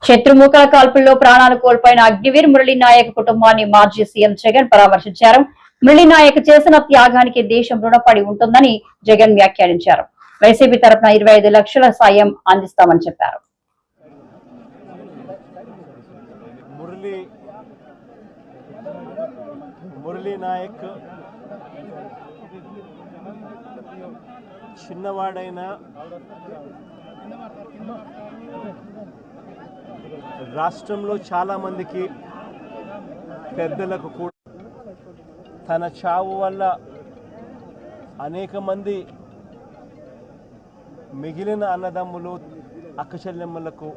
శత్రుముఖల కాల్పుల్లో ప్రాణాలు కోల్పోయిన అగ్నివీర్ మురళీ నాయక్ కుటుంబాన్ని మాజీ సీఎం జగన్ పరామర్శించారు. మురళీ నాయక్ చేసిన త్యాగానికి దేశం రుణపడి ఉంటుందని జగన్ వ్యాఖ్యానించారు. వైసీపీ తరఫున 25 లక్షల సాయం అందిస్తామని చెప్పారు. మురళీ నాయక్ చిన్నవాడైన రాష్ట్రంలో చాలా మందికి పెద్దలకు కూడా తన చావు వల్ల అనేక మంది మిగిలిన అన్నదమ్ములు అక్కచెల్లెమ్మలకు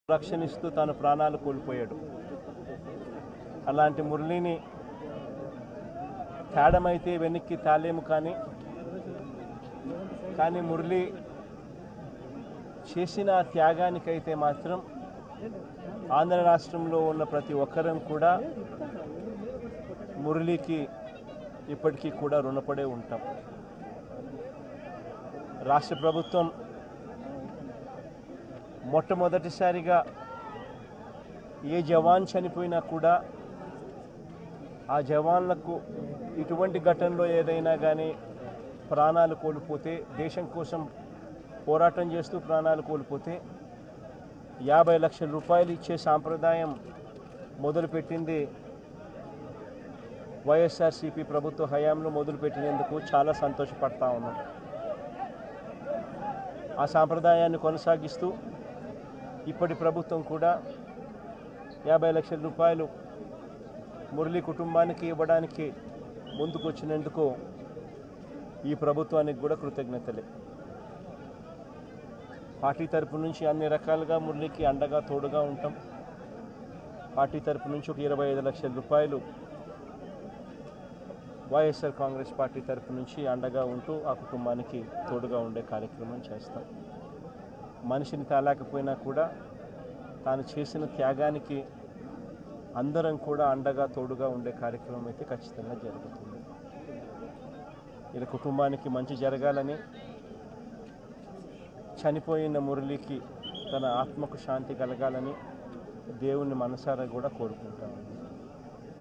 రక్షణిస్తూ తన ప్రాణాలు కోల్పోయాడు. అలాంటి మురళిని తేడమైతే వెనక్కి తాలేము, కానీ మురళి చేసిన త్యాగానికైతే మాత్రం ఆంధ్ర రాష్ట్రంలో ఉన్న ప్రతి ఒక్కరం కూడా మురళికి ఇప్పటికీ కూడా రుణపడే ఉంటాం. రాష్ట్ర ప్రభుత్వం మొట్టమొదటిసారిగా ఏ జవాన్ చనిపోయినా కూడా ఆ జవాన్లకు ఇటువంటి ఘటనలో ఏదైనా కానీ ప్రాణాలు కోల్పోతే, దేశం కోసం పోరాటం చేస్తూ ప్రాణాలు కోల్పోతే 50 లక్షల రూపాయలు ఇచ్చే సాంప్రదాయం మొదలుపెట్టింది వైఎస్ఆర్సీపీ ప్రభుత్వ హయాంలో మొదలుపెట్టినందుకు చాలా సంతోషపడతా ఉన్నాం. ఆ సాంప్రదాయాన్ని కొనసాగిస్తూ ఇప్పటి ప్రభుత్వం కూడా 50 లక్షల రూపాయలు మురళి కుటుంబానికి ఇవ్వడానికి ముందుకొచ్చినందుకు ఈ ప్రభుత్వానికి కూడా కృతజ్ఞతలే. పార్టీ తరపు నుంచి అన్ని రకాలుగా మురళికి అండగా తోడుగా ఉంటాం. పార్టీ తరపు నుంచి ఒక 25 లక్షల రూపాయలు వైఎస్ఆర్ కాంగ్రెస్ పార్టీ తరపు నుంచి అండగా ఉంటూ ఆ కుటుంబానికి తోడుగా ఉండే కార్యక్రమం చేస్తాం. మనిషిని తాలేకపోయినా కూడా తాను చేసిన త్యాగానికి అందరం కూడా అండగా తోడుగా ఉండే కార్యక్రమం అయితే ఖచ్చితంగా జరుగుతుంది. ఇలా కుటుంబానికి మంచి జరగాలని, చనిపోయిన మురళికి తన ఆత్మకు శాంతి కలగాలని దేవుని మనసారా కూడా కోరుకుంటాను.